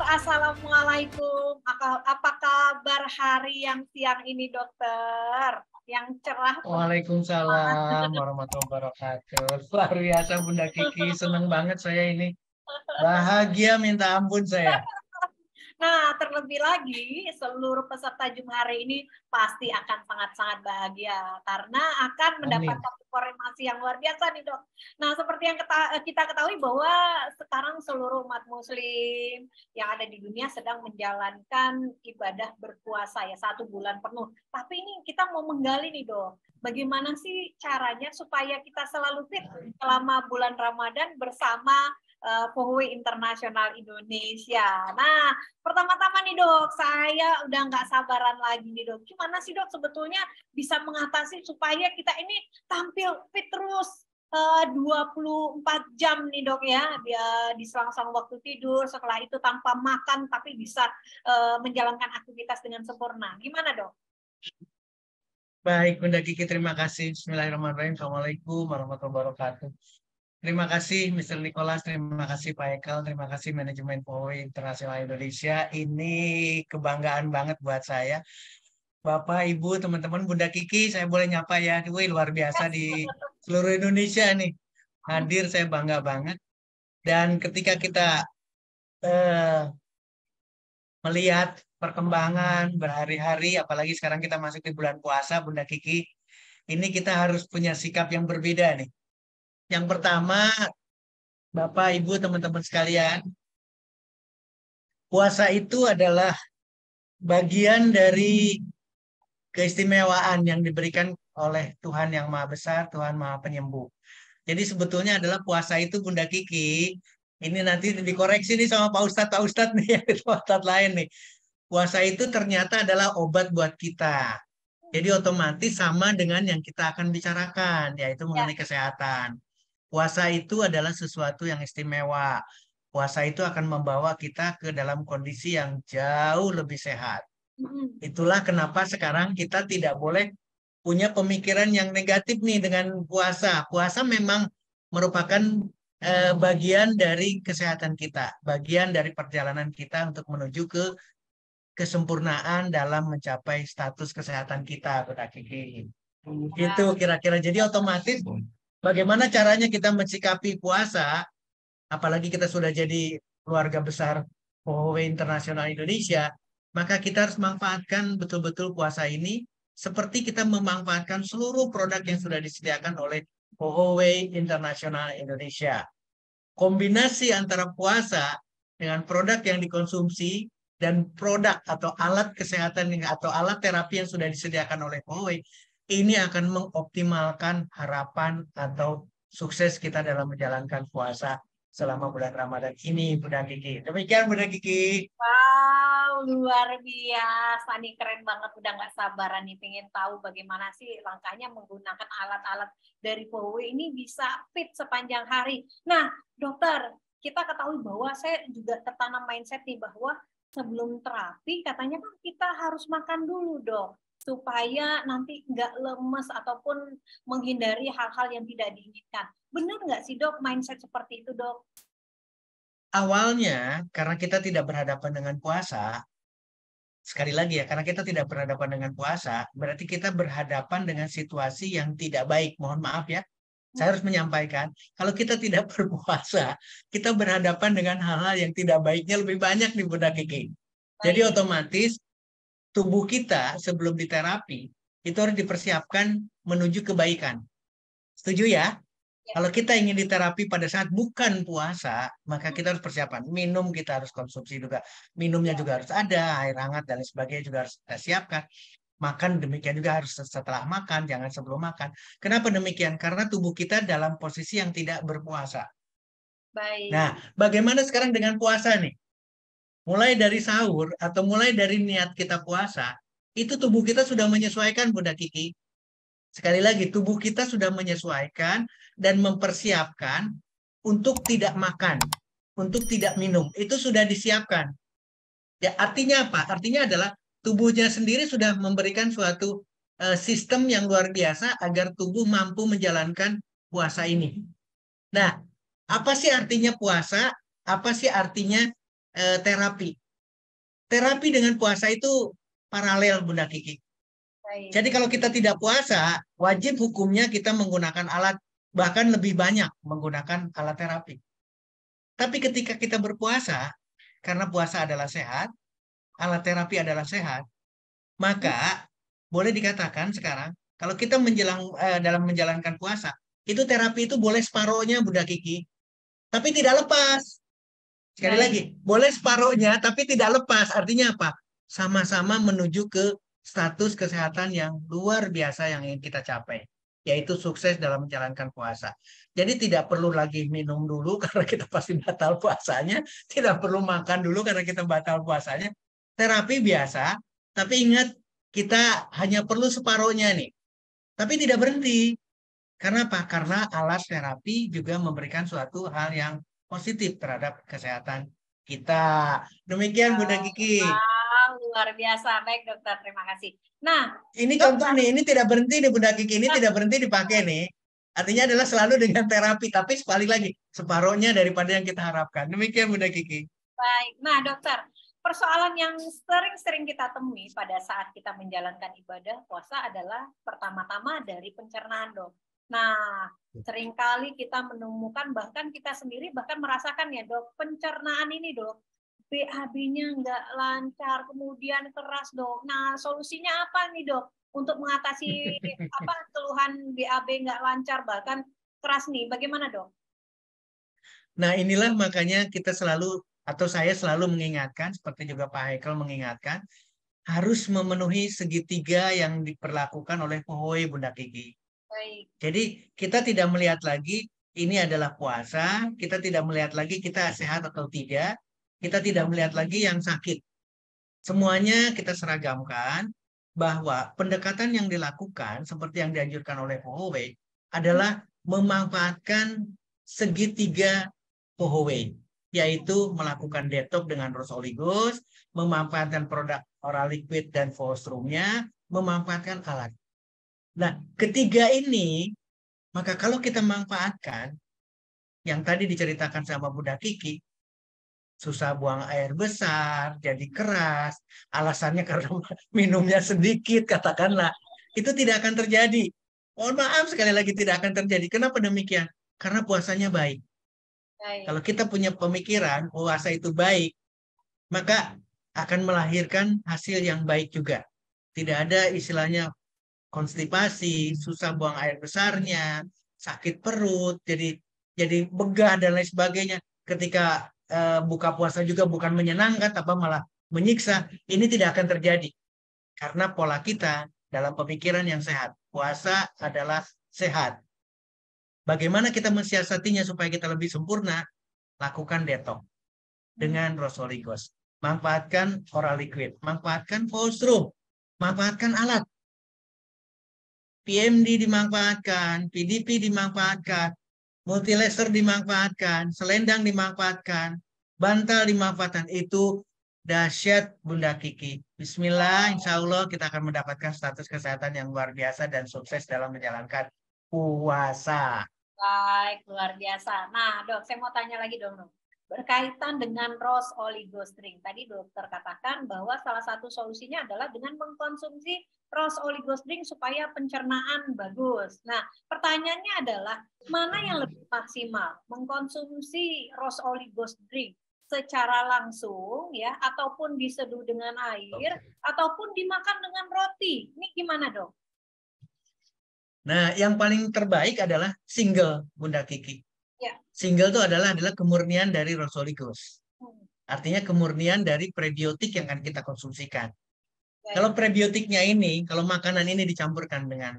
Assalamualaikum. Apa kabar hari yang siang ini, dokter? Yang cerah. Waalaikumsalam warahmatullahi wabarakatuh. Luar biasa Bunda Kiki, seneng banget saya ini. Bahagia minta ampun saya. Nah, terlebih lagi, seluruh peserta Zoom hari ini pasti akan sangat-sangat bahagia karena akan Amin. mendapatkan informasi yang luar biasa nih, Dok. Nah, seperti yang kita ketahui bahwa sekarang seluruh umat muslim yang ada di dunia sedang menjalankan ibadah berpuasa ya 1 bulan penuh. Tapi ini kita mau menggali nih, Dok. Bagaimana sih caranya supaya kita selalu fit selama bulan Ramadan bersama Pohwe Internasional Indonesia. Nah, pertama-tama nih dok, saya udah nggak sabaran lagi nih dok. Gimana sih dok sebetulnya bisa mengatasi supaya kita ini tampil fit terus 24 jam nih dok ya, dia di selang-selang waktu tidur, setelah itu tanpa makan tapi bisa menjalankan aktivitas dengan sempurna. Gimana dok? Baik Bunda Kiki, terima kasih. Bismillahirrahmanirrahim. Assalamualaikum warahmatullahi wabarakatuh. Terima kasih Mr. Nicholas, terima kasih Pak Ekel, terima kasih Manajemen POWI Internasional Indonesia. Ini kebanggaan banget buat saya. Bapak, Ibu, teman-teman, Bunda Kiki, saya boleh nyapa ya. Wih, luar biasa Yes. di seluruh Indonesia nih. Hadir, saya bangga banget. Dan ketika kita eh, melihat perkembangan berhari-hari, apalagi sekarang kita masuk di bulan puasa, Bunda Kiki, ini kita harus punya sikap yang berbeda nih. Yang pertama, Bapak, Ibu, teman-teman sekalian, puasa itu adalah bagian dari keistimewaan yang diberikan oleh Tuhan yang Maha Besar, Tuhan Maha Penyembuh. Jadi sebetulnya adalah puasa itu Bunda Kiki, ini nanti dikoreksi nih sama Pak Ustadz nih, Pak Ustadz lain nih. Puasa itu ternyata adalah obat buat kita. Jadi otomatis sama dengan yang kita akan bicarakan, yaitu Ya. mengenai kesehatan. Puasa itu adalah sesuatu yang istimewa. Puasa itu akan membawa kita ke dalam kondisi yang jauh lebih sehat. Itulah kenapa sekarang kita tidak boleh punya pemikiran yang negatif nih dengan puasa. Puasa memang merupakan bagian dari kesehatan kita, bagian dari perjalanan kita untuk menuju ke kesempurnaan dalam mencapai status kesehatan kita, Bunda Kiki. Gitu kira-kira. Jadi otomatis bagaimana caranya kita mensikapi puasa, apalagi kita sudah jadi keluarga besar POW Internasional Indonesia, maka kita harus manfaatkan betul-betul puasa ini seperti kita memanfaatkan seluruh produk yang sudah disediakan oleh POW Internasional Indonesia. Kombinasi antara puasa dengan produk yang dikonsumsi dan produk atau alat kesehatan atau alat terapi yang sudah disediakan oleh POW ini akan mengoptimalkan harapan atau sukses kita dalam menjalankan puasa selama bulan Ramadan ini, Bunda Kiki. Demikian, Bunda Kiki. Wow, luar biasa nih, keren banget. Udah nggak sabaran nih, pengen tahu bagaimana sih langkahnya menggunakan alat-alat dari POW ini bisa fit sepanjang hari. Nah, dokter, kita ketahui bahwa saya juga tertanam mindset nih bahwa sebelum terapi katanya kan kita harus makan dulu dong, supaya nanti nggak lemes ataupun menghindari hal-hal yang tidak diinginkan. Benar nggak sih dok, mindset seperti itu dok? Awalnya, karena kita tidak berhadapan dengan puasa, sekali lagi ya, karena kita tidak berhadapan dengan puasa, berarti kita berhadapan dengan situasi yang tidak baik. Mohon maaf ya, saya harus menyampaikan, kalau kita tidak berpuasa, kita berhadapan dengan hal-hal yang tidak baiknya lebih banyak di Bunda Kiki. Jadi Baik. otomatis tubuh kita sebelum diterapi, itu harus dipersiapkan menuju kebaikan. Setuju ya? Ya. Kalau kita ingin diterapi pada saat bukan puasa, maka kita harus persiapan. Minum kita harus konsumsi juga. Minumnya juga harus ada, air hangat dan lain sebagainya juga harus kita siapkan. Makan demikian juga harus setelah makan, jangan sebelum makan. Kenapa demikian? Karena tubuh kita dalam posisi yang tidak berpuasa. Nah, Baik. bagaimana sekarang dengan puasa nih? Mulai dari sahur atau mulai dari niat kita puasa, itu tubuh kita sudah menyesuaikan, Bunda Kiki. Sekali lagi, tubuh kita sudah menyesuaikan dan mempersiapkan untuk tidak makan, untuk tidak minum. Itu sudah disiapkan. Ya, artinya apa? Artinya adalah tubuhnya sendiri sudah memberikan suatu sistem yang luar biasa agar tubuh mampu menjalankan puasa ini. Nah, apa sih artinya puasa? Apa sih artinya terapi. Terapi dengan puasa itu paralel, Bunda Kiki. Baik. Jadi kalau kita tidak puasa, wajib hukumnya kita menggunakan alat, bahkan lebih banyak menggunakan alat terapi. Tapi ketika kita berpuasa, karena puasa adalah sehat, alat terapi adalah sehat, maka boleh dikatakan sekarang, kalau kita dalam menjalankan puasa, itu terapi itu boleh separohnya, Bunda Kiki, tapi tidak lepas. Sekali lagi, boleh separohnya, tapi tidak lepas. Artinya apa? Sama-sama menuju ke status kesehatan yang luar biasa yang ingin kita capai, yaitu sukses dalam menjalankan puasa. Jadi tidak perlu lagi minum dulu karena kita pasti batal puasanya, tidak perlu makan dulu karena kita batal puasanya. Terapi biasa, tapi ingat kita hanya perlu separohnya nih. Tapi tidak berhenti. Karena apa? Karena alat terapi juga memberikan suatu hal yang positif terhadap kesehatan kita. Demikian Bunda Kiki. Wow, luar biasa. Baik dokter, terima kasih. Nah, ini dokter, contoh nih, ini tidak berhenti nih Bunda Kiki, ini tidak berhenti dipakai nih. Artinya adalah selalu dengan terapi, tapi sekali lagi separohnya daripada yang kita harapkan. Demikian Bunda Kiki. Baik. Nah, dokter, persoalan yang sering-sering kita temui pada saat kita menjalankan ibadah puasa adalah pertama-tama dari pencernaan, dok. Nah, seringkali kita menemukan, bahkan kita sendiri bahkan merasakan ya dok, pencernaan ini dok, BAB-nya nggak lancar, kemudian keras dok. Nah, solusinya apa nih dok untuk mengatasi keluhan BAB nggak lancar bahkan keras nih? Bagaimana dok? Nah, inilah makanya kita selalu atau saya selalu mengingatkan, seperti juga Pak Haikal mengingatkan, harus memenuhi segitiga yang diperlakukan oleh Pohoi Bunda Kiki. Baik. Jadi kita tidak melihat lagi ini adalah puasa, kita tidak melihat lagi kita sehat atau tidak, kita tidak melihat lagi yang sakit. Semuanya kita seragamkan bahwa pendekatan yang dilakukan seperti yang dianjurkan oleh Pohoi adalah memanfaatkan segitiga Pohoi, yaitu melakukan detox dengan Rose Oligos, memanfaatkan produk oral liquid dan Vostrum-nya, memanfaatkan alat. Nah, ketiga ini, maka kalau kita manfaatkan, yang tadi diceritakan sama Bunda Kiki, susah buang air besar, jadi keras, alasannya karena minumnya sedikit, katakanlah, itu tidak akan terjadi. Mohon maaf sekali lagi tidak akan terjadi. Kenapa demikian? Karena puasanya baik. Kalau kita punya pemikiran puasa itu baik, maka akan melahirkan hasil yang baik juga. Tidak ada istilahnya konstipasi, susah buang air besarnya, sakit perut, jadi begah dan lain sebagainya. Ketika buka puasa juga bukan menyenangkan, tapi malah menyiksa. Ini tidak akan terjadi karena pola kita dalam pemikiran yang sehat. Puasa adalah sehat. Bagaimana kita mensiasatinya supaya kita lebih sempurna? Lakukan detox dengan Rosoligos. Manfaatkan oral liquid, manfaatkan Vostrum, manfaatkan alat. PMD dimanfaatkan, PDP dimanfaatkan, multilaser dimanfaatkan, selendang dimanfaatkan, bantal dimanfaatkan. Itu dahsyat Bunda Kiki. Bismillah, insya Allah kita akan mendapatkan status kesehatan yang luar biasa dan sukses dalam menjalankan puasa. Baik, luar biasa. Nah, dok, saya mau tanya lagi dong, dok. Berkaitan dengan Rose Oligos Drink. Tadi dokter katakan bahwa salah satu solusinya adalah dengan mengkonsumsi Rose Oligos Drink supaya pencernaan bagus. Nah, pertanyaannya adalah mana yang lebih maksimal? Mengkonsumsi Rose Oligos Drink secara langsung ya, ataupun diseduh dengan air, ataupun dimakan dengan roti. Ini gimana, dok? Nah, yang paling terbaik adalah single, Bunda Kiki. Ya. Single itu adalah kemurnian dari Rosoligos. Artinya kemurnian dari prebiotik yang akan kita konsumsikan. Baik. Kalau prebiotiknya ini, kalau makanan ini dicampurkan dengan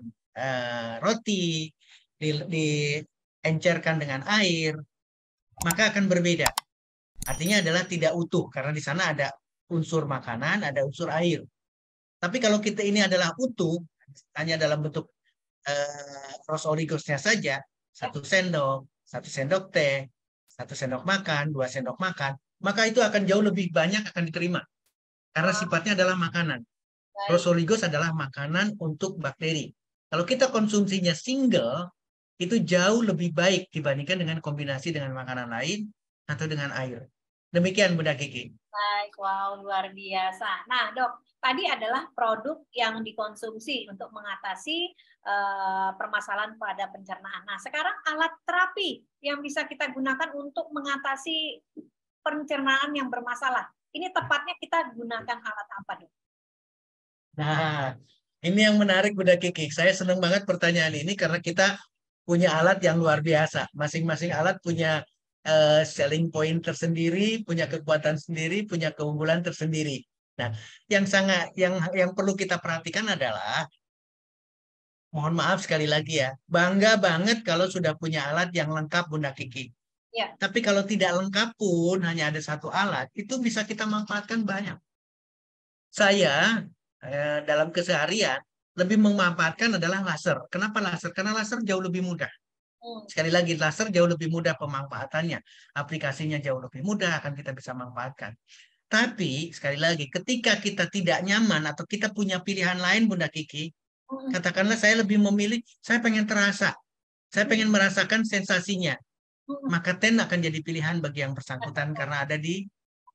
roti, diencerkan dengan air, maka akan berbeda. Artinya adalah tidak utuh, karena di sana ada unsur makanan, ada unsur air. Tapi kalau kita ini adalah utuh, hanya dalam bentuk Rose Oligosnya saja, 1 sendok teh, 1 sendok makan, 2 sendok makan, maka itu akan jauh lebih banyak akan diterima. Karena sifatnya adalah makanan. Rose Oligos adalah makanan untuk bakteri. Kalau kita konsumsinya single, itu jauh lebih baik dibandingkan dengan kombinasi dengan makanan lain atau dengan air. Demikian Bunda Kiki. Baik, wow, luar biasa. Nah, Dok, tadi adalah produk yang dikonsumsi untuk mengatasi permasalahan pada pencernaan. Nah, sekarang alat terapi yang bisa kita gunakan untuk mengatasi pencernaan yang bermasalah. Ini tepatnya kita gunakan alat apa, Dok? Nah, ini yang menarik Bunda Kiki. Saya senang banget pertanyaan ini karena kita punya alat yang luar biasa. Masing-masing alat punya selling point tersendiri, punya kekuatan sendiri, punya keunggulan tersendiri. Nah, yang perlu kita perhatikan adalah, mohon maaf sekali lagi ya, bangga banget kalau sudah punya alat yang lengkap Bunda Kiki. Ya. Tapi kalau tidak lengkap pun, hanya ada satu alat, itu bisa kita manfaatkan banyak. Saya dalam keseharian lebih memanfaatkan adalah laser. Kenapa laser? Karena laser jauh lebih mudah. Sekali lagi, laser jauh lebih mudah pemanfaatannya. Aplikasinya jauh lebih mudah, akan kita bisa manfaatkan. Tapi, sekali lagi, ketika kita tidak nyaman atau kita punya pilihan lain, Bunda Kiki, katakanlah saya lebih memilih, saya pengen terasa. Saya pengen merasakan sensasinya. Maka TEN akan jadi pilihan bagi yang bersangkutan karena ada di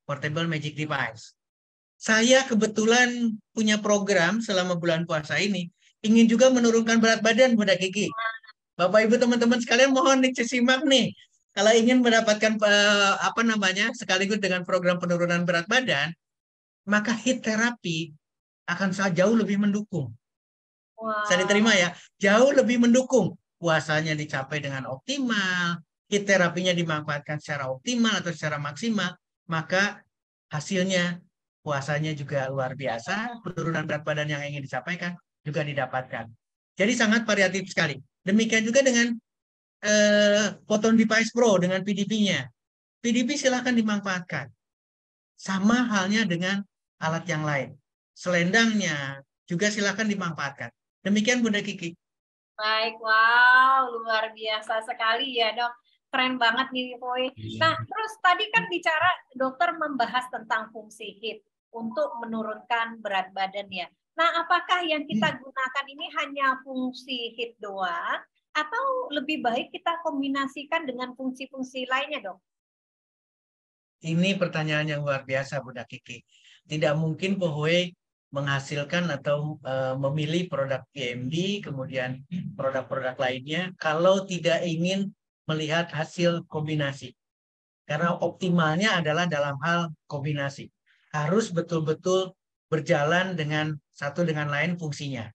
Portable Magic Device. Saya kebetulan punya program selama bulan puasa ini, ingin juga menurunkan berat badan, Bunda Kiki. Bapak Ibu teman-teman sekalian mohon disimak nih. Kalau ingin mendapatkan sekaligus dengan program penurunan berat badan, maka HIIT terapi akan jauh lebih mendukung. Wow. Saya diterima ya, jauh lebih mendukung. Puasanya dicapai dengan optimal, HIIT terapinya dimanfaatkan secara optimal atau secara maksimal, maka hasilnya puasanya juga luar biasa, penurunan berat badan yang ingin disampaikan juga didapatkan. Jadi sangat variatif sekali. Demikian juga dengan Photon Device Pro dengan PDP-nya. PDP silahkan dimanfaatkan. Sama halnya dengan alat yang lain. Selendangnya juga silahkan dimanfaatkan. Demikian Bunda Kiki. Baik, wow, luar biasa sekali ya Dok. Keren banget nih, Boy. Nah, terus tadi kan bicara dokter membahas tentang fungsi HIIT untuk menurunkan berat badan ya. Nah, apakah yang kita gunakan ini hanya fungsi HIIT doang atau lebih baik kita kombinasikan dengan fungsi-fungsi lainnya, Dok? Ini pertanyaan yang luar biasa, Bunda Kiki. Tidak mungkin Pohoi menghasilkan atau memilih produk PMD, kemudian produk-produk lainnya, kalau tidak ingin melihat hasil kombinasi. Karena optimalnya adalah dalam hal kombinasi. Harus betul-betul berjalan dengan satu dengan lain fungsinya.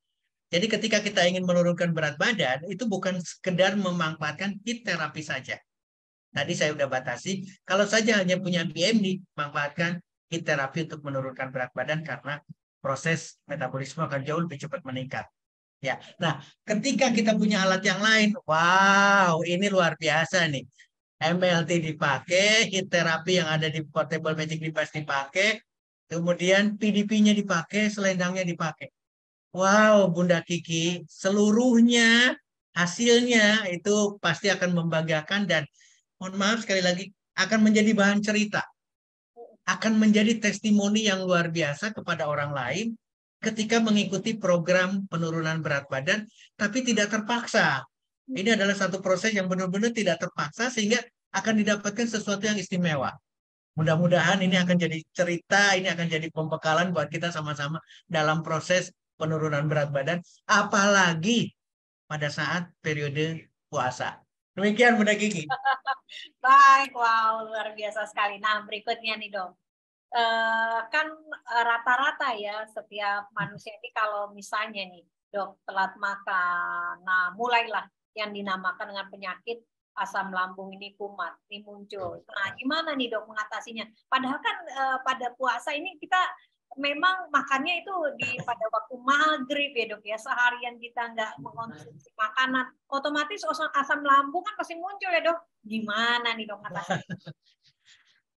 Jadi ketika kita ingin menurunkan berat badan, itu bukan sekedar memanfaatkan HIIT terapi saja. Tadi saya sudah batasi, kalau saja hanya punya BMD, manfaatkan HIIT terapi untuk menurunkan berat badan karena proses metabolisme akan jauh lebih cepat meningkat. Ya, nah ketika kita punya alat yang lain, wow, ini luar biasa nih. MLT dipakai, HIIT terapi yang ada di Portable Magic Device dipakai, kemudian PDP-nya dipakai, selendangnya dipakai. Wow, Bunda Kiki, seluruhnya hasilnya itu pasti akan membanggakan dan mohon maaf sekali lagi akan menjadi bahan cerita, akan menjadi testimoni yang luar biasa kepada orang lain ketika mengikuti program penurunan berat badan, tapi tidak terpaksa. Ini adalah satu proses yang benar-benar tidak terpaksa sehingga akan didapatkan sesuatu yang istimewa. Mudah-mudahan ini akan jadi cerita, ini akan jadi pembekalan buat kita sama-sama dalam proses penurunan berat badan, apalagi pada saat periode puasa. Demikian Bunda Kiki. Baik, wow, luar biasa sekali. Nah, berikutnya nih Dok. Kan rata-rata ya setiap manusia ini kalau misalnya nih Dok telat makan, nah mulailah yang dinamakan dengan penyakit asam lambung ini kumat, ini muncul. Nah, gimana nih Dok mengatasinya? Padahal kan pada puasa ini kita memang makannya itu pada waktu maghrib ya Dok ya, seharian kita nggak mengonsumsi makanan, otomatis asam lambung kan pasti muncul ya Dok. Gimana nih Dok mengatasinya?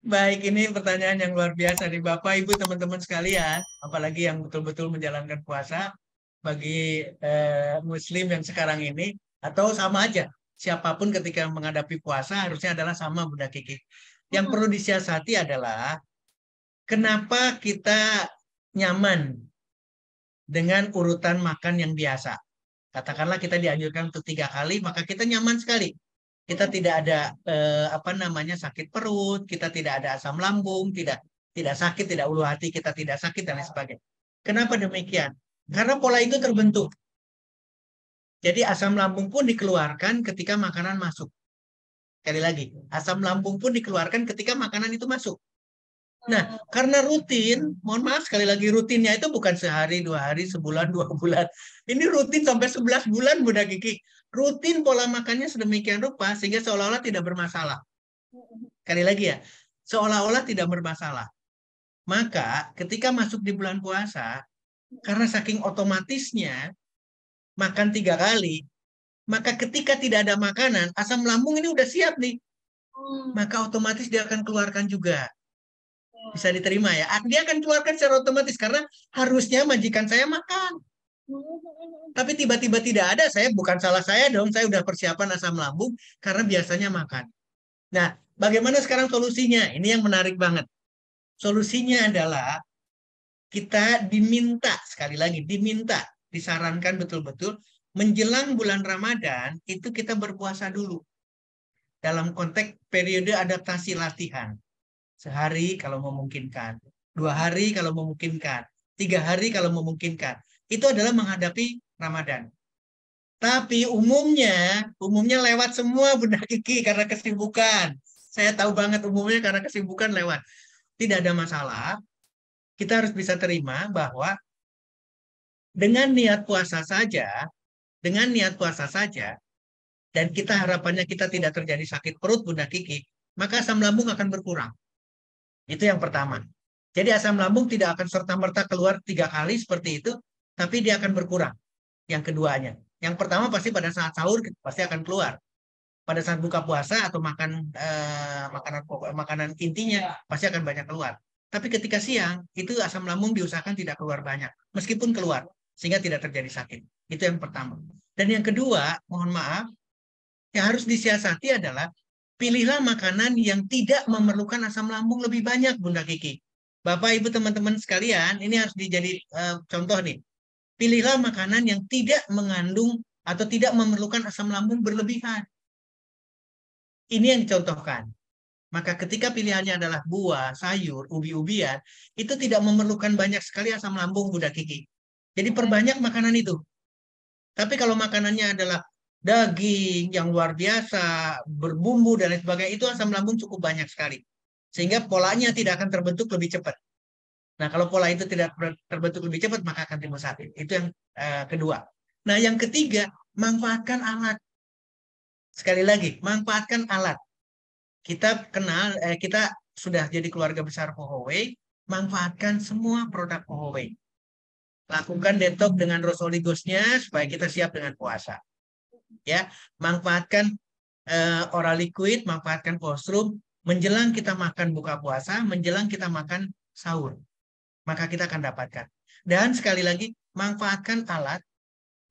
Baik, ini pertanyaan yang luar biasa nih Bapak, Ibu, teman-teman sekalian, apalagi yang betul-betul menjalankan puasa, bagi Muslim yang sekarang ini, atau sama aja, siapapun ketika menghadapi puasa harusnya adalah sama Bunda Kiki. Yang perlu disiasati adalah kenapa kita nyaman dengan urutan makan yang biasa. Katakanlah kita dianjurkan untuk 3 kali, maka kita nyaman sekali. kita tidak ada apa namanya sakit perut, kita tidak ada asam lambung, tidak sakit, tidak ulu hati, kita tidak sakit dan lain sebagainya. Kenapa demikian? Karena pola itu terbentuk. Jadi asam lambung pun dikeluarkan ketika makanan masuk. Sekali lagi, asam lambung pun dikeluarkan ketika makanan itu masuk. Nah, karena rutin, mohon maaf sekali lagi, rutinnya itu bukan sehari, 2 hari, sebulan, 2 bulan. Ini rutin sampai 11 bulan, Bunda Kiki. Rutin pola makannya sedemikian rupa sehingga seolah-olah tidak bermasalah. Sekali lagi ya, seolah-olah tidak bermasalah. Maka ketika masuk di bulan puasa, karena saking otomatisnya makan 3 kali, maka ketika tidak ada makanan, asam lambung ini udah siap nih. Maka otomatis dia akan keluarkan juga. Bisa diterima ya. Dia akan keluarkan secara otomatis karena harusnya majikan saya makan. Tapi tiba-tiba tidak ada, bukan salah saya dong, saya udah persiapan asam lambung karena biasanya makan. Nah, bagaimana sekarang solusinya? Ini yang menarik banget. Solusinya adalah kita diminta, sekali lagi diminta, disarankan betul-betul menjelang bulan Ramadan itu kita berpuasa dulu. Dalam konteks periode adaptasi latihan. Sehari kalau memungkinkan, 2 hari kalau memungkinkan, 3 hari kalau memungkinkan. Itu adalah menghadapi Ramadan. Tapi umumnya lewat semua Bunda Kiki karena kesibukan. Saya tahu banget umumnya karena kesibukan lewat. Tidak ada masalah. Kita harus bisa terima bahwa dengan niat puasa saja, dan kita harapannya kita tidak terjadi sakit perut Bunda Kiki, maka asam lambung akan berkurang. Itu yang pertama. Jadi asam lambung tidak akan serta-merta keluar 3 kali seperti itu, tapi dia akan berkurang. Yang keduanya. Yang pertama pasti pada saat sahur pasti akan keluar. Pada saat buka puasa atau makan makanan intinya pasti akan banyak keluar. Tapi ketika siang, itu asam lambung diusahakan tidak keluar banyak. Meskipun keluar, sehingga tidak terjadi sakit. Itu yang pertama. Dan yang kedua, mohon maaf, yang harus disiasati adalah pilihlah makanan yang tidak memerlukan asam lambung lebih banyak, Bunda Kiki. Bapak, Ibu, teman-teman sekalian, ini harus dijadi contoh nih. Pilihlah makanan yang tidak mengandung atau tidak memerlukan asam lambung berlebihan. Ini yang dicontohkan. Maka ketika pilihannya adalah buah, sayur, ubi-ubian, itu tidak memerlukan banyak sekali asam lambung, Bunda Kiki. Jadi perbanyak makanan itu. Tapi kalau makanannya adalah daging yang luar biasa, berbumbu dan lain sebagainya, itu asam lambung cukup banyak sekali. Sehingga polanya tidak akan terbentuk lebih cepat. Nah, kalau pola itu tidak terbentuk lebih cepat, maka akan timbul sakit. Itu yang kedua. Nah, yang ketiga, manfaatkan alat. Sekali lagi, manfaatkan alat. Kita sudah jadi keluarga besar Hohoway, manfaatkan semua produk Hohoway. Lakukan detox dengan rose oligosnya supaya kita siap dengan puasa. Ya, manfaatkan oral liquid, manfaatkan colostrum menjelang kita makan buka puasa, menjelang kita makan sahur. Maka kita akan dapatkan. Dan sekali lagi, manfaatkan alat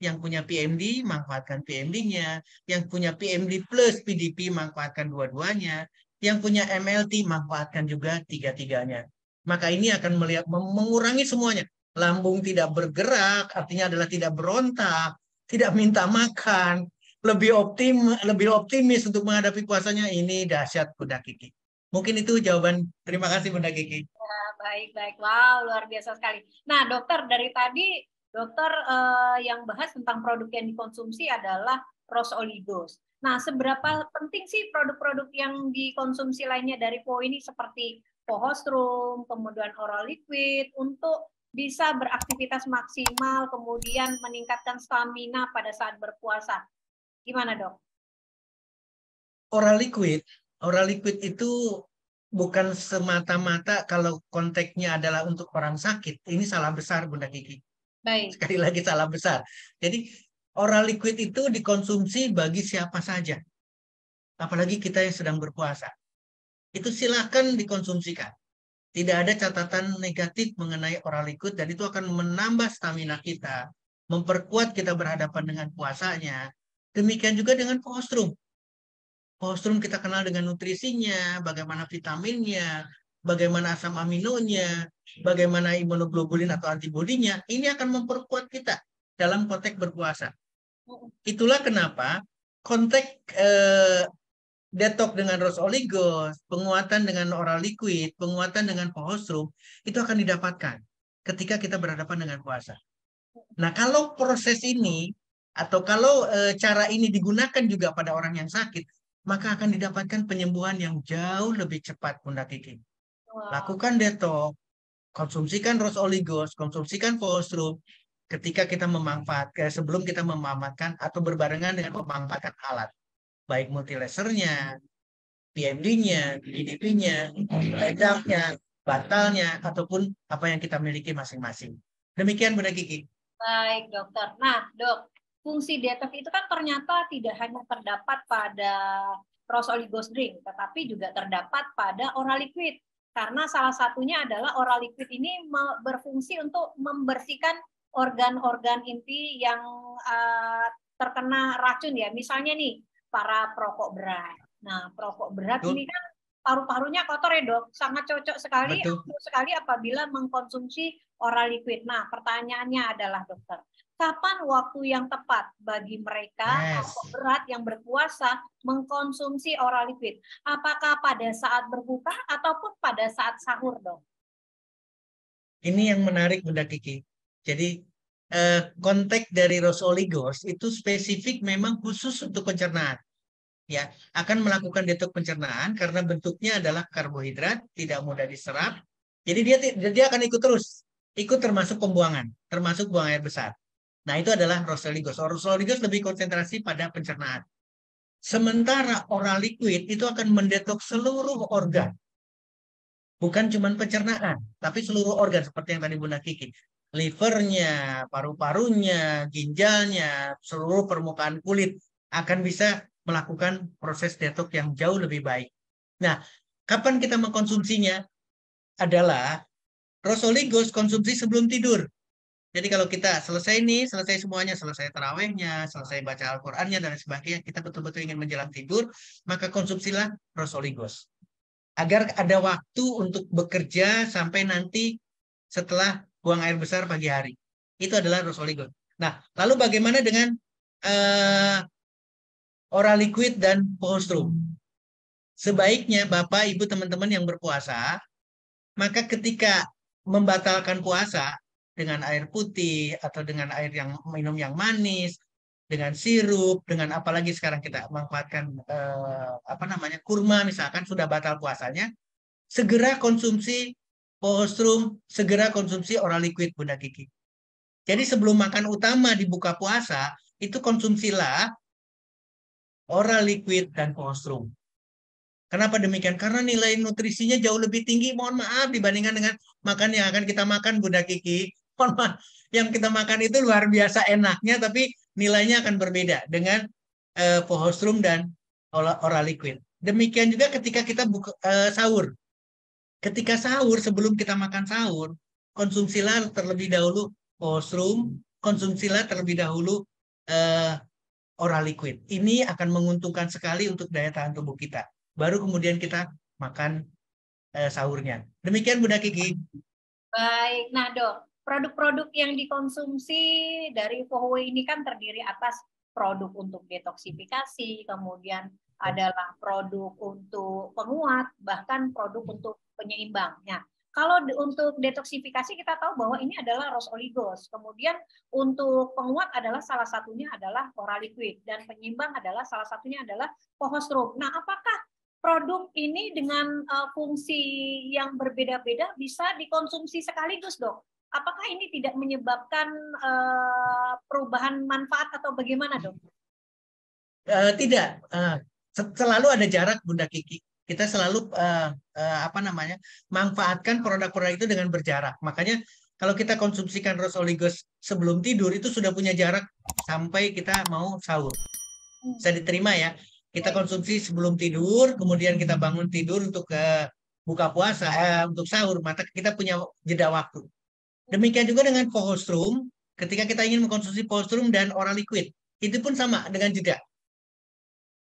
yang punya PMD, manfaatkan PMD-nya, yang punya PMD plus PDP, manfaatkan dua-duanya, yang punya MLT, manfaatkan juga tiga-tiganya. Maka ini akan mengurangi semuanya. Lambung tidak bergerak, artinya adalah tidak berontak, tidak minta makan, lebih optimis untuk menghadapi puasanya. Ini dahsyat Bunda Kiki. Mungkin itu jawaban. Terima kasih Bunda Kiki. Ya, baik. Wow, luar biasa sekali. Nah, dokter, dari tadi dokter yang bahas tentang produk yang dikonsumsi adalah rose oligos. Nah, seberapa penting sih produk-produk yang dikonsumsi lainnya dari PO ini seperti colostrum, kemudian oral liquid untuk bisa beraktivitas maksimal, kemudian meningkatkan stamina pada saat berpuasa. Gimana, Dok? Oral liquid itu bukan semata-mata kalau konteksnya adalah untuk orang sakit. Ini salah besar, Bunda Kiki. Baik. Sekali lagi salah besar. Jadi oral liquid itu dikonsumsi bagi siapa saja. Apalagi kita yang sedang berpuasa. Itu silakan dikonsumsikan. Tidak ada catatan negatif mengenai oral liquid dan itu akan menambah stamina kita, memperkuat kita berhadapan dengan puasanya. Demikian juga dengan colostrum. Colostrum kita kenal dengan nutrisinya, bagaimana vitaminnya, bagaimana asam aminonya, bagaimana imunoglobulin atau antibodinya. Ini akan memperkuat kita dalam konteks berpuasa. Itulah kenapa konteks detox dengan rose oligos, penguatan dengan oral liquid, penguatan dengan colostrum, itu akan didapatkan ketika kita berhadapan dengan puasa. Nah, kalau proses ini atau kalau cara ini digunakan juga pada orang yang sakit, maka akan didapatkan penyembuhan yang jauh lebih cepat, Bunda Kiki. Lakukan detox, konsumsikan rose oligos, konsumsikan colostrum ketika kita sebelum kita memanfaatkan atau berbarengan dengan memanfaatkan alat, baik multilasernya, PMD-nya, DDP-nya, ledaknya, batalnya, ataupun apa yang kita miliki masing-masing. Demikian Bunda Kiki. Baik dokter. Nah dok, fungsi detox itu kan ternyata tidak hanya terdapat pada rose oligos drink, tetapi juga terdapat pada oral liquid. Karena salah satunya adalah oral liquid ini berfungsi untuk membersihkan organ-organ inti yang terkena racun ya. Misalnya nih, para perokok berat. Nah, perokok berat ini kan paru-parunya kotor ya dok, sangat cocok sekali, apabila mengkonsumsi oral liquid. Nah, pertanyaannya adalah dokter, kapan waktu yang tepat bagi mereka perokok berat yang berpuasa mengkonsumsi oral liquid? Apakah pada saat berbuka ataupun pada saat sahur dok? Ini yang menarik Bunda Kiki. Jadi konteks dari rose oligos itu spesifik memang khusus untuk pencernaan. Ya, akan melakukan detox pencernaan karena bentuknya adalah karbohidrat, tidak mudah diserap. Jadi dia akan ikut terus, ikut termasuk pembuangan, termasuk buang air besar. Nah, itu adalah rose oligos. Rose oligos lebih konsentrasi pada pencernaan. Sementara oral liquid itu akan mendetoks seluruh organ. Bukan cuma pencernaan, tapi seluruh organ seperti yang tadi Bunda Kiki. Livernya, paru-parunya, ginjalnya, seluruh permukaan kulit akan bisa melakukan proses detox yang jauh lebih baik. Nah, kapan kita mengkonsumsinya? Adalah rose oligos konsumsi sebelum tidur. Jadi kalau kita selesai semuanya, selesai tarawehnya, selesai baca Al-Qur'annya dan sebagainya, kita betul-betul ingin menjelang tidur, maka konsumsilah rose oligos. Agar ada waktu untuk bekerja sampai nanti setelah buang air besar pagi hari. Itu adalah rose oligos. Nah, lalu bagaimana dengan oral liquid dan colostrum? Sebaiknya Bapak, Ibu, teman-teman yang berpuasa, maka ketika membatalkan puasa dengan air putih atau dengan air yang minum yang manis, dengan sirup, dengan apalagi sekarang kita manfaatkan kurma misalkan sudah batal puasanya, segera konsumsi colostrum, segera konsumsi oral liquid Bunda Kiki. Jadi sebelum makan utama di buka puasa, itu konsumsilah oral liquid dan colostrum. Kenapa demikian? Karena nilai nutrisinya jauh lebih tinggi, mohon maaf, dibandingkan dengan makan yang akan kita makan, Bunda Kiki. Mohon maaf, yang kita makan itu luar biasa enaknya, tapi nilainya akan berbeda dengan colostrum dan oral liquid. Demikian juga ketika kita sahur. Ketika sahur, sebelum kita makan sahur, konsumsilah terlebih dahulu colostrum, konsumsilah terlebih dahulu oral liquid. Ini akan menguntungkan sekali untuk daya tahan tubuh kita. Baru kemudian kita makan sahurnya. Demikian Bunda Kiki. Baik, nah dok, produk-produk yang dikonsumsi dari Fohwe ini kan terdiri atas produk untuk detoksifikasi, kemudian adalah produk untuk penguat, bahkan produk untuk penyeimbang. Nah, kalau untuk detoksifikasi kita tahu bahwa ini adalah rose oligos, kemudian untuk penguat adalah salah satunya adalah oral liquid, dan penyeimbang adalah salah satunya adalah colostrum. Nah, apakah produk ini dengan fungsi yang berbeda-beda bisa dikonsumsi sekaligus, dok? Apakah ini tidak menyebabkan perubahan manfaat atau bagaimana, dok? Tidak, selalu ada jarak, Bunda Kiki. Kita selalu manfaatkan produk-produk itu dengan berjarak. Makanya kalau kita konsumsikan rose oligos sebelum tidur itu sudah punya jarak sampai kita mau sahur. Bisa diterima ya. Kita konsumsi sebelum tidur, kemudian kita bangun tidur untuk buka puasa, untuk sahur, maka kita punya jeda waktu. Demikian juga dengan colostrum, ketika kita ingin mengkonsumsi colostrum dan oral liquid, itu pun sama dengan jeda.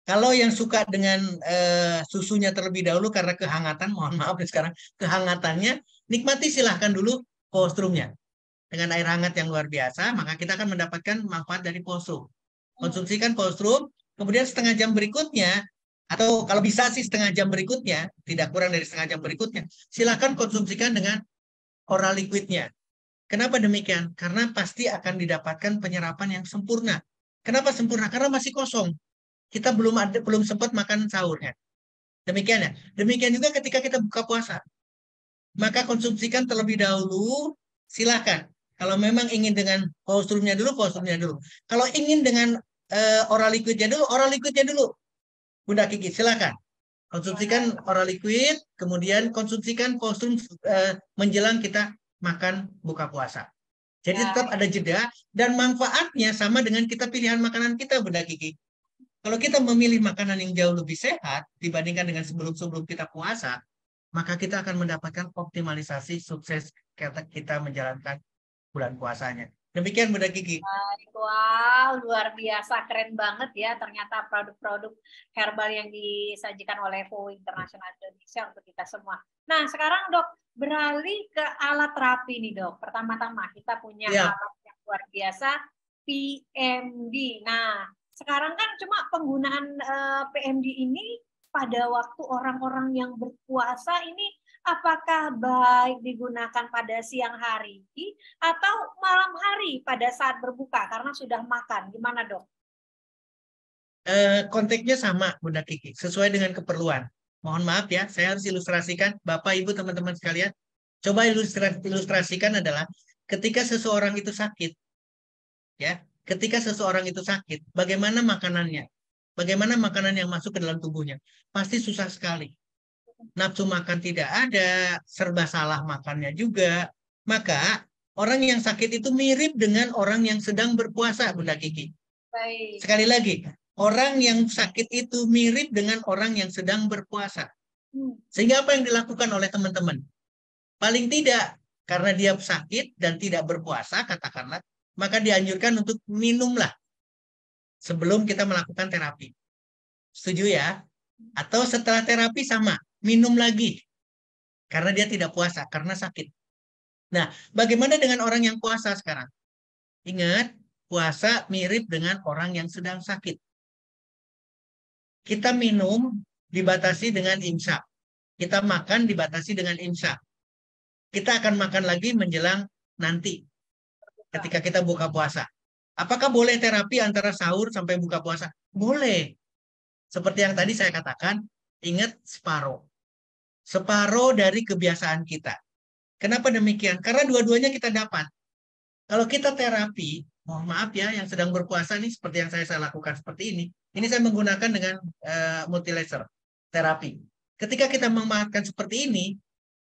Kalau yang suka dengan susunya terlebih dahulu karena kehangatan, mohon maaf sekarang kehangatannya, nikmati silahkan dulu colostrumnya. Dengan air hangat yang luar biasa, maka kita akan mendapatkan manfaat dari colostrum. Konsumsikan colostrum, kemudian setengah jam berikutnya, Atau kalau bisa sih setengah jam berikutnya, tidak kurang dari setengah jam berikutnya, silakan konsumsikan dengan oral liquidnya. Kenapa demikian? Karena pasti akan didapatkan penyerapan yang sempurna. Kenapa sempurna? Karena masih kosong. Kita belum sempat makan sahurnya. Demikian ya. Demikian juga ketika kita buka puasa. Maka konsumsikan terlebih dahulu, silakan. Kalau memang ingin dengan paustrumnya dulu, paustrumnya dulu. Kalau ingin dengan oral liquidnya dulu. Bunda Kiki, silakan. Konsumsikan oral liquid, kemudian konsumsikan paustrum menjelang kita makan buka puasa. Jadi tetap ada jeda dan manfaatnya sama dengan kita pilihan makanan kita, Bunda Kiki. Kalau kita memilih makanan yang jauh lebih sehat dibandingkan dengan sebelum-sebelum kita puasa, maka kita akan mendapatkan optimalisasi sukses kita menjalankan bulan puasanya. Demikian Bunda Kiki. Wow, luar biasa, keren banget ya ternyata produk-produk herbal yang disajikan oleh FOI Internasional Indonesia untuk kita semua. Nah, sekarang Dok, beralih ke alat terapi nih Dok. Pertama-tama kita punya alat yang luar biasa, PMD. Nah, sekarang kan cuma penggunaan PMD ini pada waktu orang-orang yang berpuasa ini apakah baik digunakan pada siang hari atau malam hari pada saat berbuka karena sudah makan? Gimana Dok? Konteksnya sama Bunda Kiki, sesuai dengan keperluan. Mohon maaf ya, saya harus ilustrasikan. Bapak, Ibu, teman-teman sekalian, coba ilustrasikan adalah ketika seseorang itu sakit, ya, ketika seseorang itu sakit, bagaimana makanannya? Bagaimana makanan yang masuk ke dalam tubuhnya? Pasti susah sekali. Nafsu makan tidak ada, serba salah makannya juga. Maka orang yang sakit itu mirip dengan orang yang sedang berpuasa, Bunda Kiki. Baik. Sekali lagi, orang yang sakit itu mirip dengan orang yang sedang berpuasa. Sehingga apa yang dilakukan oleh teman-teman? Paling tidak, karena dia sakit dan tidak berpuasa, katakanlah, maka dianjurkan untuk minumlah sebelum kita melakukan terapi. Setuju ya? Atau setelah terapi sama, minum lagi. Karena dia tidak puasa, karena sakit. Nah, bagaimana dengan orang yang puasa sekarang? Ingat, puasa mirip dengan orang yang sedang sakit. Kita minum dibatasi dengan imsak. Kita makan dibatasi dengan imsak. Kita akan makan lagi menjelang nanti ketika kita buka puasa. Apakah boleh terapi antara sahur sampai buka puasa? Boleh. Seperti yang tadi saya katakan, ingat separuh. Separuh dari kebiasaan kita. Kenapa demikian? Karena dua-duanya kita dapat. Kalau kita terapi, mohon maaf ya, yang sedang berpuasa nih, seperti yang saya lakukan seperti ini. Ini saya menggunakan dengan multi laser terapi. Ketika kita memanfaatkan seperti ini,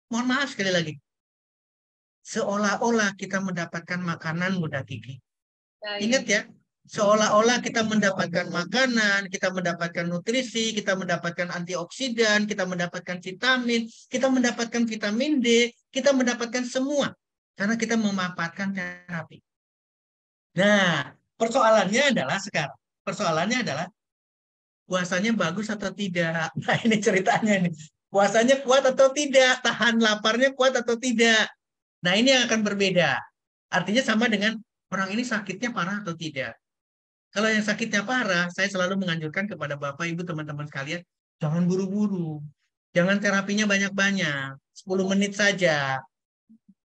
mohon maaf sekali lagi, seolah-olah kita mendapatkan makanan mudah gigi. Ingat ya, seolah-olah kita mendapatkan makanan, kita mendapatkan nutrisi, kita mendapatkan antioksidan, kita mendapatkan vitamin, kita mendapatkan vitamin D, kita mendapatkan semua karena kita memanfaatkan terapi. Nah, persoalannya adalah puasanya bagus atau tidak. Nah, ini ceritanya nih. Puasanya kuat atau tidak, tahan laparnya kuat atau tidak. Nah, ini yang akan berbeda. Artinya sama dengan orang ini sakitnya parah atau tidak. Kalau yang sakitnya parah, saya selalu menganjurkan kepada Bapak, Ibu, teman-teman sekalian, jangan buru-buru. Jangan terapinya banyak-banyak. 10 menit saja.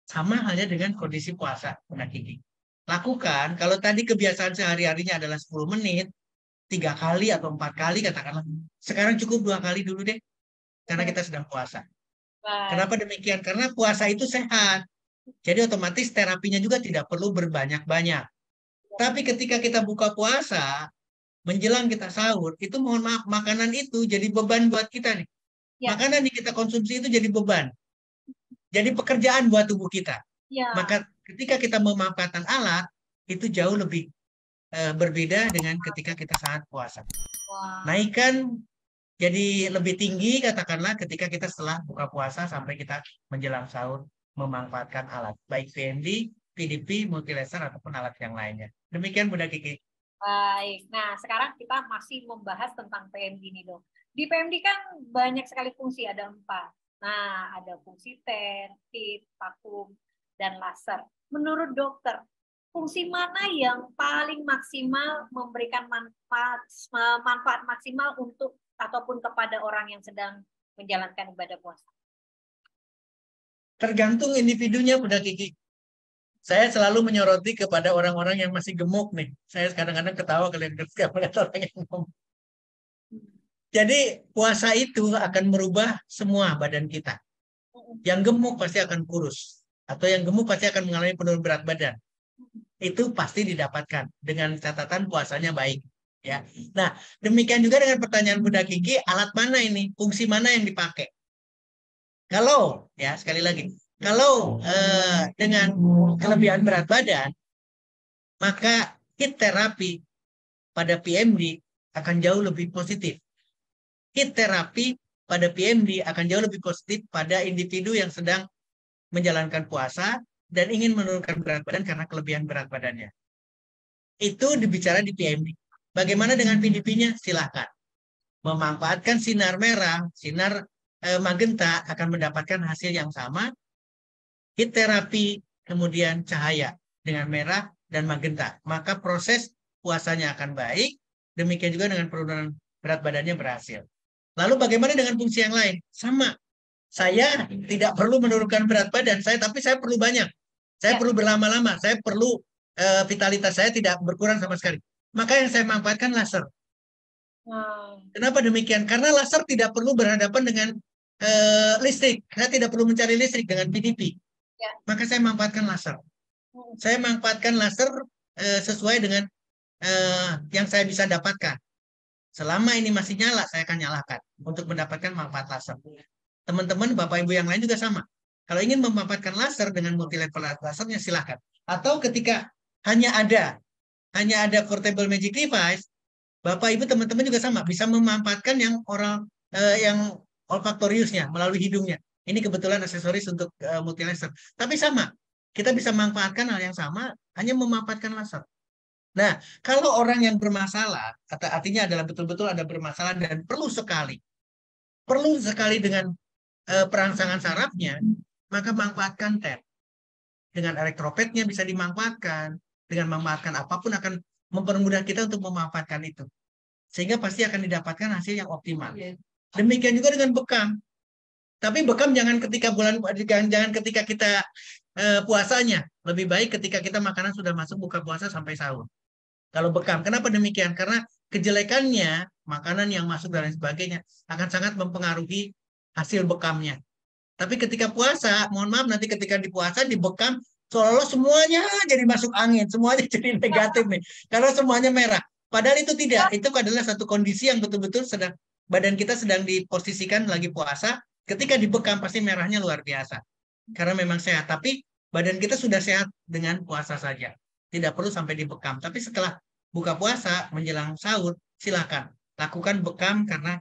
Sama halnya dengan kondisi puasa, Bunda Kiki. Lakukan, kalau tadi kebiasaan sehari-harinya adalah 10 menit, 3 kali atau 4 kali katakanlah. Sekarang cukup 2 kali dulu deh, karena kita sedang puasa. Kenapa demikian? Karena puasa itu sehat. Jadi otomatis terapinya juga tidak perlu berbanyak-banyak. Tapi ketika kita buka puasa, menjelang kita sahur, itu mohon maaf, makanan itu jadi beban buat kita nih. Makanan yang kita konsumsi itu jadi beban. Jadi pekerjaan buat tubuh kita. Maka ketika kita memanfaatkan alat, itu jauh lebih berbeda dengan ketika kita saat puasa. Naikkan jadi lebih tinggi katakanlah ketika kita setelah buka puasa sampai kita menjelang sahur memanfaatkan alat. Baik PMD, PDP, multilaser, ataupun alat yang lainnya. Demikian Bunda Kiki. Baik, nah sekarang kita masih membahas tentang PMD nih Dok. Di PMD kan banyak sekali fungsi, ada 4. Nah, ada fungsi TEN, tip, vakum, dan laser. Menurut dokter, fungsi mana yang paling maksimal memberikan manfaat maksimal untuk ataupun kepada orang yang sedang menjalankan ibadah puasa? Tergantung individunya, Bunda Kiki. Saya selalu menyoroti kepada orang-orang yang masih gemuk nih. Saya kadang-kadang ketawa kalian ketika melihat orang yang gemuk. Jadi puasa itu akan merubah semua badan kita. Yang gemuk pasti akan kurus. Atau yang gemuk pasti akan mengalami penurunan berat badan. Itu pasti didapatkan dengan catatan puasanya baik. Ya. Nah, demikian juga dengan pertanyaan Bunda Kiki, alat mana ini? Fungsi mana yang dipakai? Kalau, ya sekali lagi, kalau dengan kelebihan berat badan, maka HIIT terapi pada PMD akan jauh lebih positif. HIIT terapi pada PMD akan jauh lebih positif pada individu yang sedang menjalankan puasa dan ingin menurunkan berat badan karena kelebihan berat badannya. Itu dibicara di PMD. Bagaimana dengan PDP-nya? Silahkan. Memanfaatkan sinar merah, sinar magenta akan mendapatkan hasil yang sama. HIIT terapi, kemudian cahaya dengan merah dan magenta. Maka proses puasanya akan baik, demikian juga dengan penurunan berat badannya berhasil. Lalu bagaimana dengan fungsi yang lain? Sama. Saya tidak perlu menurunkan berat badan, tapi saya perlu banyak. Saya perlu berlama-lama, saya perlu vitalitas saya tidak berkurang sama sekali. Maka yang saya manfaatkan laser. Kenapa demikian? Karena laser tidak perlu berhadapan dengan listrik. Saya tidak perlu mencari listrik dengan PDP. Maka saya manfaatkan laser. Saya manfaatkan laser sesuai dengan yang saya bisa dapatkan. Selama ini masih nyala, saya akan nyalakan untuk mendapatkan manfaat laser. Teman-teman, Bapak Ibu yang lain juga sama. Kalau ingin memanfaatkan laser dengan multi level lasernya silahkan. Atau ketika hanya ada portable magic device, Bapak Ibu teman-teman juga sama bisa memanfaatkan yang yang olfaktoriusnya melalui hidungnya. Ini kebetulan aksesoris untuk multi laser. Tapi sama, kita bisa manfaatkan hal yang sama hanya memanfaatkan laser. Nah, kalau orang yang bermasalah, artinya adalah betul-betul ada bermasalah dan perlu sekali dengan perangsangan sarafnya, maka manfaatkan TEP. Dengan elektropednya bisa dimanfaatkan, dengan memanfaatkan apapun akan mempermudah kita untuk memanfaatkan itu. Sehingga pasti akan didapatkan hasil yang optimal. Demikian juga dengan bekam. Tapi bekam jangan ketika kita puasanya. Lebih baik ketika kita makanan sudah masuk buka puasa sampai sahur. Kalau bekam, kenapa demikian? Karena kejelekannya, makanan yang masuk dan lain sebagainya akan sangat mempengaruhi hasil bekamnya. Tapi ketika puasa, mohon maaf nanti ketika dipuasa dibekam, seolah-olah semuanya jadi masuk angin, semuanya jadi negatif nih, karena semuanya merah. Padahal itu tidak, itu adalah satu kondisi yang betul-betul badan kita sedang diposisikan lagi puasa. Ketika dibekam pasti merahnya luar biasa, karena memang sehat. Tapi badan kita sudah sehat dengan puasa saja. Tidak perlu sampai dibekam. Tapi setelah buka puasa menjelang sahur, silakan lakukan bekam karena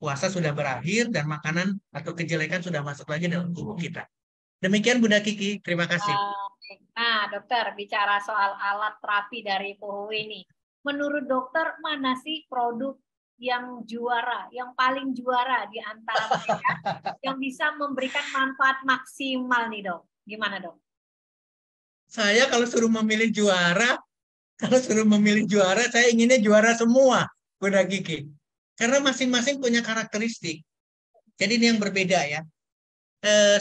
puasa sudah berakhir dan makanan atau kejelekan sudah masuk lagi dalam tubuh kita. Demikian Bunda Kiki, terima kasih. Nah, dokter, bicara soal alat terapi dari POHO ini, menurut dokter mana sih produk yang juara, yang paling juara di antara mereka yang bisa memberikan manfaat maksimal nih dok? Gimana dok? Saya kalau suruh memilih juara, saya inginnya juara semua, Bunda Kiki. Karena masing-masing punya karakteristik. Jadi ini yang berbeda ya.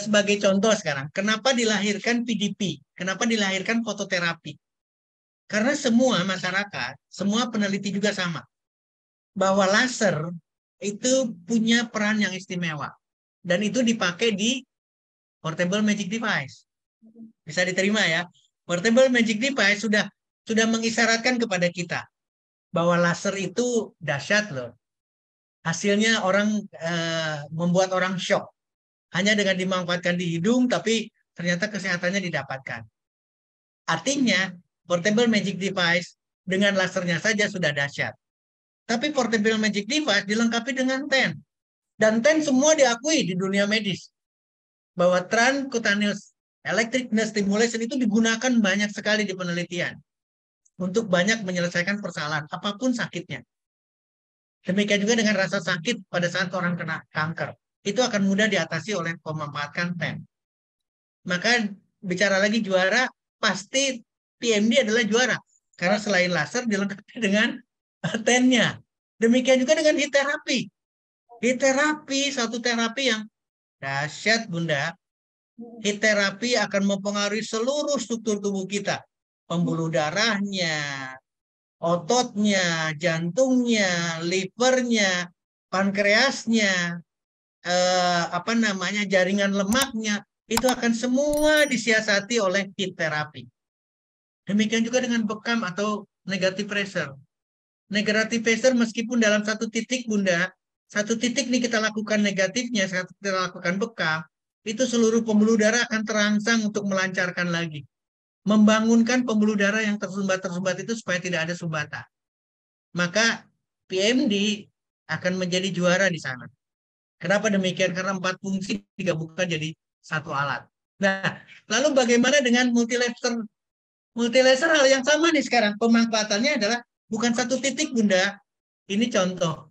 Sebagai contoh sekarang, kenapa dilahirkan PDP? Kenapa dilahirkan fototerapi? Karena semua masyarakat, semua peneliti juga sama. Bahwa laser itu punya peran yang istimewa. Dan itu dipakai di portable magic device. Bisa diterima ya. Portable magic device sudah mengisyaratkan kepada kita bahwa laser itu dahsyat loh. Hasilnya membuat orang shock. Hanya dengan dimanfaatkan di hidung, tapi ternyata kesehatannya didapatkan. Artinya, portable magic device dengan lasernya saja sudah dahsyat. Tapi portable magic device dilengkapi dengan TEN. Dan TEN semua diakui di dunia medis. Bahwa transcutaneous electric nerve stimulation itu digunakan banyak sekali di penelitian untuk banyak menyelesaikan persoalan apapun sakitnya. Demikian juga dengan rasa sakit pada saat orang kena kanker. Itu akan mudah diatasi oleh pemanfaatan TEN. Maka bicara lagi juara, pasti PMD adalah juara. Karena selain laser dilengkapi dengan TEN-nya. Demikian juga dengan HIIT terapi. Heat terapi, satu terapi yang dahsyat, Bunda. Heat terapi akan mempengaruhi seluruh struktur tubuh kita. Pembuluh darahnya, ototnya, jantungnya, livernya, pankreasnya, jaringan lemaknya, itu akan semua disiasati oleh heat terapi. Demikian juga dengan bekam atau negative pressure. Negative pressure meskipun dalam satu titik, Bunda, satu titik nih kita lakukan negatifnya, satu kita lakukan bekam, itu seluruh pembuluh darah akan terangsang untuk melancarkan lagi. Membangunkan pembuluh darah yang tersumbat-tersumbat itu supaya tidak ada sumbatan. Maka PMD akan menjadi juara di sana. Kenapa demikian? Karena 4 fungsi digabungkan jadi satu alat. Nah, lalu bagaimana dengan multilaser? Multilaser hal yang sama nih sekarang. Pemanfaatannya adalah bukan satu titik, Bunda. Ini contoh.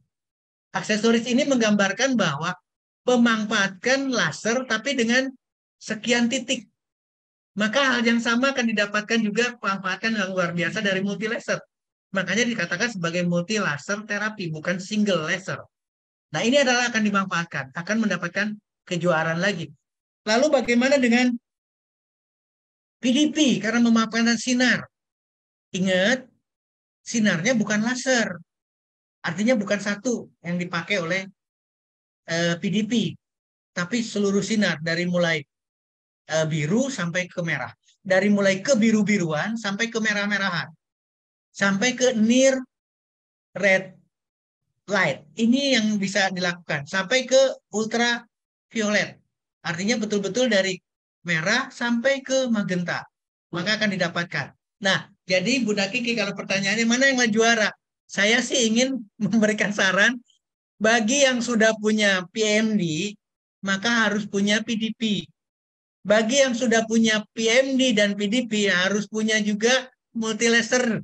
Aksesoris ini menggambarkan bahwa memanfaatkan laser tapi dengan sekian titik. Maka hal yang sama akan didapatkan juga pemanfaatan yang luar biasa dari multilaser. Makanya dikatakan sebagai multi laser terapi, bukan single laser. Nah, ini adalah akan dimanfaatkan, akan mendapatkan kejuaraan lagi. Lalu bagaimana dengan PDP karena memanfaatkan sinar? Ingat, sinarnya bukan laser. Artinya bukan satu yang dipakai oleh PDP, tapi seluruh sinar dari mulai biru sampai ke merah. Dari mulai ke biru-biruan sampai ke merah-merahan. Sampai ke near red light. Ini yang bisa dilakukan. Sampai ke ultraviolet. Artinya betul-betul dari merah sampai ke magenta. Maka akan didapatkan. Nah, jadi Bunda Kiki kalau pertanyaannya mana yang juara? Saya sih ingin memberikan saran bagi yang sudah punya PMD, maka harus punya PDP. Bagi yang sudah punya PMD dan PDP, harus punya juga multilaser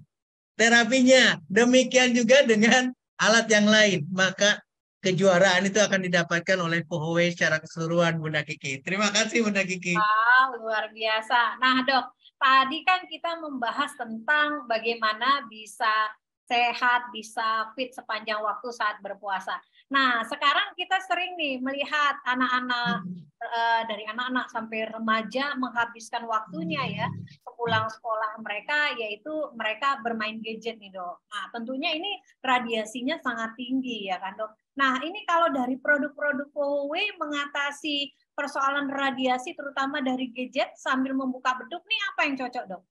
terapinya. Demikian juga dengan alat yang lain. Maka kejuaraan itu akan didapatkan oleh POHW secara keseluruhan, Bunda Kiki. Terima kasih, Bunda Kiki. Wow, luar biasa. Nah, Dok, tadi kan kita membahas tentang bagaimana bisa sehat, bisa fit sepanjang waktu saat berpuasa. Nah, sekarang kita sering nih melihat anak-anak dari anak-anak sampai remaja menghabiskan waktunya ya sepulang sekolah mereka, yaitu mereka bermain gadget nih, Dok. Nah, tentunya ini radiasinya sangat tinggi ya kan, Dok. Nah, ini kalau dari produk-produk POHW mengatasi persoalan radiasi terutama dari gadget sambil membuka beduk nih apa yang cocok, Dok?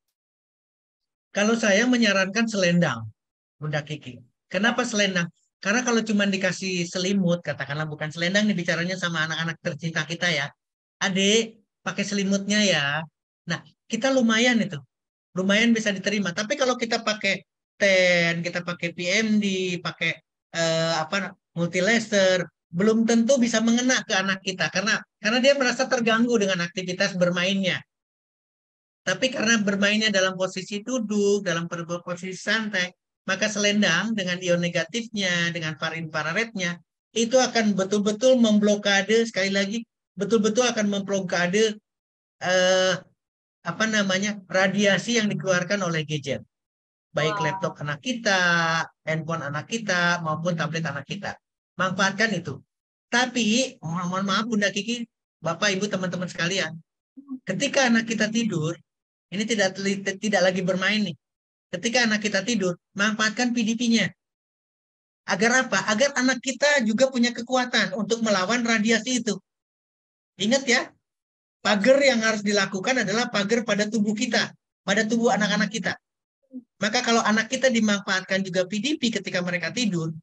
Kalau saya menyarankan selendang, Bunda Kiki. Kenapa selendang? Karena kalau cuma dikasih selimut, katakanlah bukan selendang nih bicaranya sama anak-anak tercinta kita ya. Adik, pakai selimutnya ya. Nah, kita lumayan itu. Lumayan bisa diterima. Tapi kalau kita pakai TEN, kita pakai PMD, pakai multilaser, belum tentu bisa mengena ke anak kita karena dia merasa terganggu dengan aktivitas bermainnya. Tapi karena bermainnya dalam posisi duduk, dalam posisi santai, maka selendang dengan ion negatifnya, dengan infrarednya, itu akan betul-betul memblokade, sekali lagi, betul-betul akan memblokade radiasi yang dikeluarkan oleh gadget. Baik laptop anak kita, handphone anak kita, maupun tablet anak kita. Manfaatkan itu. Tapi, mohon maaf Bunda Kiki, Bapak, Ibu, teman-teman sekalian, ketika anak kita tidur, ini tidak lagi bermain nih. Ketika anak kita tidur, manfaatkan PDP-nya. Agar apa? Agar anak kita juga punya kekuatan untuk melawan radiasi itu. Ingat ya, pagar yang harus dilakukan adalah pagar pada tubuh kita, pada tubuh anak-anak kita. Maka kalau anak kita dimanfaatkan juga PDP ketika mereka tidur,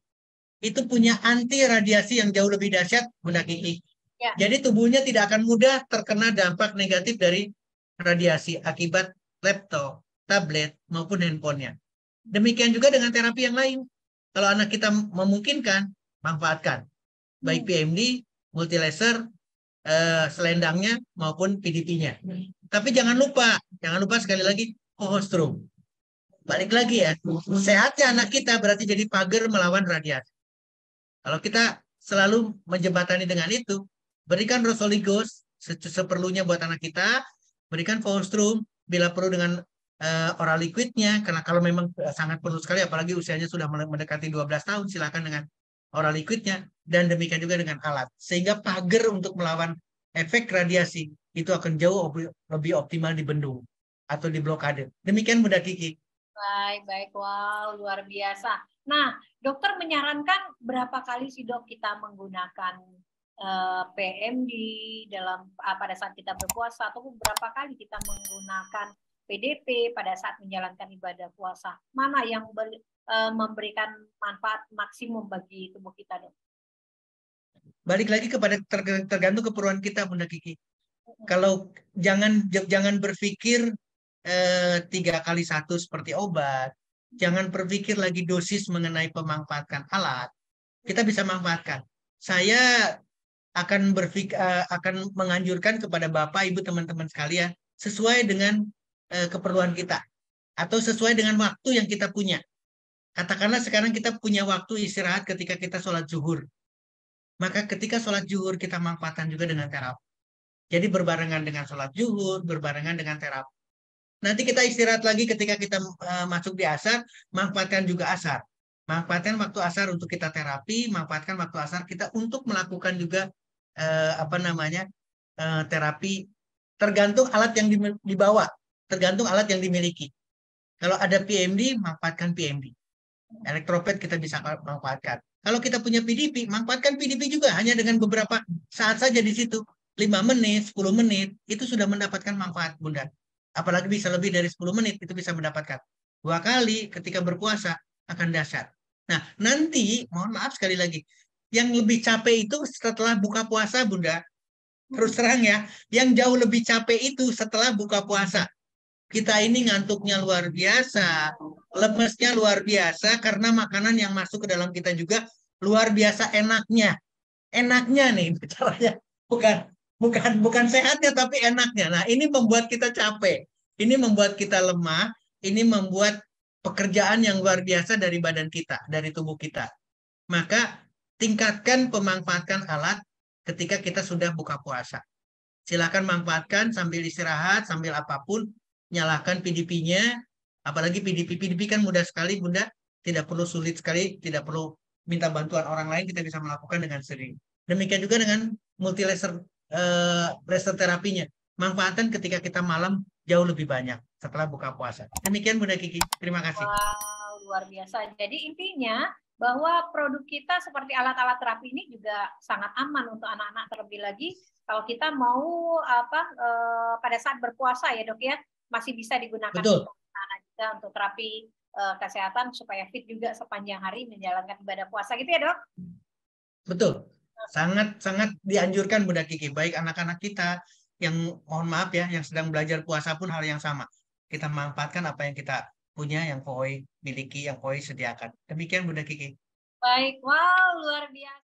itu punya anti radiasi yang jauh lebih dahsyat, Bunda Kiki. Ya. Jadi tubuhnya tidak akan mudah terkena dampak negatif dari radiasi akibat laptop, tablet, maupun handphonenya. Demikian juga dengan terapi yang lain. Kalau anak kita memungkinkan, manfaatkan. Baik PMD, multilaser, selendangnya, maupun PDP-nya. Tapi jangan lupa sekali lagi, colostrum. Balik lagi ya, sehatnya anak kita berarti jadi pagar melawan radiasi. Kalau kita selalu menjembatani dengan itu, berikan rosoligos seperlunya buat anak kita, berikan colostrum bila perlu dengan oral liquidnya, karena kalau memang sangat perlu sekali, apalagi usianya sudah mendekati 12 tahun, silakan dengan oral liquidnya, dan demikian juga dengan alat. Sehingga pagar untuk melawan efek radiasi itu akan jauh lebih optimal dibendung atau diblokade. Demikian Bunda Kiki. Baik, baik. Wow, luar biasa. Nah, dokter menyarankan berapa kali sih dok kita menggunakan PMD dalam pada saat kita berpuasa, atau berapa kali kita menggunakan PDP pada saat menjalankan ibadah puasa? Mana yang memberikan manfaat maksimum bagi tubuh kita, dok? Balik lagi kepada tergantung keperluan kita, Bunda Kiki. Kalau jangan berpikir 3x1 seperti obat. Jangan berpikir lagi dosis mengenai pemanfaatkan alat. Kita bisa manfaatkan. Saya akan menganjurkan kepada Bapak, Ibu, teman-teman sekalian sesuai dengan keperluan kita atau sesuai dengan waktu yang kita punya. Katakanlah sekarang kita punya waktu istirahat ketika kita sholat zuhur. Maka ketika sholat zuhur kita manfaatkan juga dengan terapi. Jadi berbarengan dengan sholat zuhur, berbarengan dengan terapi. Nanti kita istirahat lagi ketika kita masuk di asar, manfaatkan juga asar. Manfaatkan waktu asar untuk kita terapi, manfaatkan waktu asar kita untuk melakukan juga terapi. Tergantung alat yang dibawa, tergantung alat yang dimiliki. Kalau ada PMD, manfaatkan PMD. Elektropet kita bisa manfaatkan. Kalau kita punya PDP, manfaatkan PDP juga hanya dengan beberapa saat saja di situ. 5 menit, 10 menit, itu sudah mendapatkan manfaat, Bunda. Apalagi bisa lebih dari 10 menit, itu bisa mendapatkan. 2 kali ketika berpuasa akan dahsyat. Nah, nanti, mohon maaf sekali lagi, yang lebih capek itu setelah buka puasa, Bunda. Terus terang ya, yang jauh lebih capek itu setelah buka puasa. Kita ini ngantuknya luar biasa, lemesnya luar biasa karena makanan yang masuk ke dalam kita juga luar biasa enaknya. Enaknya nih caranya, bukan sehatnya tapi enaknya. Nah, ini membuat kita capek. Ini membuat kita lemah, ini membuat pekerjaan yang luar biasa dari badan kita, dari tubuh kita. Maka tingkatkan pemanfaatan alat ketika kita sudah buka puasa. Silakan manfaatkan sambil istirahat, sambil apapun. Nyalakan PDP-nya, apalagi PDP kan mudah sekali, Bunda, tidak perlu sulit sekali, tidak perlu minta bantuan orang lain, kita bisa melakukan dengan sendiri. Demikian juga dengan multi laser terapinya, manfaatkan ketika kita malam jauh lebih banyak setelah buka puasa. Demikian Bunda Kiki, terima kasih. Wow, luar biasa. Jadi intinya bahwa produk kita seperti alat-alat terapi ini juga sangat aman untuk anak-anak, terlebih lagi kalau kita mau pada saat berpuasa ya dok ya, masih bisa digunakan untuk anak juga untuk terapi kesehatan supaya fit juga sepanjang hari menjalankan ibadah puasa gitu ya dok. Betul, sangat dianjurkan Bunda Kiki, baik anak-anak kita yang mohon maaf ya, yang sedang belajar puasa pun hal yang sama. Kita manfaatkan apa yang kita punya, yang Koi miliki, yang Koi sediakan. Demikian Bunda Kiki. Baik, wow luar biasa.